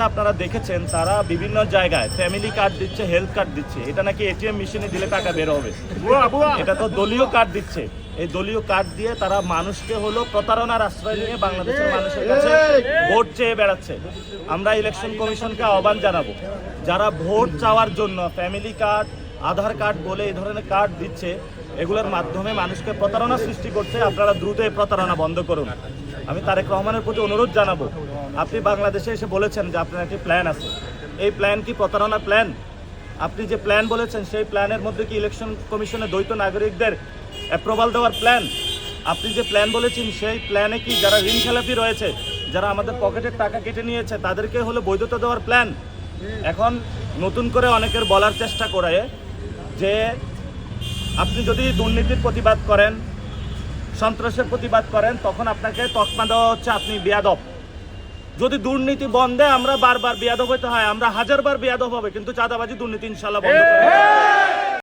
আপনারা দেখেছেন তারা বিভিন্ন জায়গায় ফ্যামিলি কার্ড দিচ্ছে, হেলথ কার্ড দিচ্ছে। এটা নাকি এটিএম মেশিনে দিলে টাকা বের হবে। এটা তো দলীয় কার্ড দিচ্ছে। এই দলীয় কার্ড দিয়ে তারা মানুষকে হলো প্রতারণার আশ্রয় নিয়ে বাংলাদেশের মানুষের কাছে ভোট চেয়ে বেড়াচ্ছে। আমরা ইলেকশন কমিশনকে আহ্বান জানাবো, যারা ভোট চাওয়ার জন্য ফ্যামিলি কার্ড, আধার কার্ড বলে এই ধরনের কার্ড দিচ্ছে, এগুলোর মাধ্যমে মানুষকে প্রতারণা সৃষ্টি করছে। আপনারা দ্রুত এই প্রতারণা বন্ধ করুন। আমি তারেক রহমানের প্রতি অনুরোধ জানাবো, আপনি বাংলাদেশে এসে বলেছেন যে আপনার একটি প্ল্যান আছে। এই প্ল্যান কি প্রতারণার প্ল্যান? আপনি যে প্ল্যান বলেছেন সেই প্ল্যানের মধ্যে কি ইলেকশন কমিশনে দ্বৈত নাগরিকদের অ্যাপ্রুভাল দেওয়ার প্ল্যান? আপনি যে প্ল্যান বলেছেন সেই প্ল্যানে কি যারা ঋণ খেলাপি রয়েছে, যারা আমাদের পকেটের টাকা কেটে নিয়েছে, তাদেরকে হলো বৈধতা দেওয়ার প্ল্যান? এখন নতুন করে অনেকের বলার চেষ্টা করে যে আপনি যদি দুর্নীতির প্রতিবাদ করেন, সন্ত্রাসের প্রতিবাদ করেন, তখন আপনাকে তকমা দেওয়া হচ্ছে আপনি বেয়াদব। যদি দুর্নীতি বন্ধে আমরা বারবার বেয়াদব হইতে হয়, আমরা হাজারবার বেয়াদব হবে, কিন্তু চাঁদাবাজি দুর্নীতি ইনশাল্লাহ বন্ধ করব।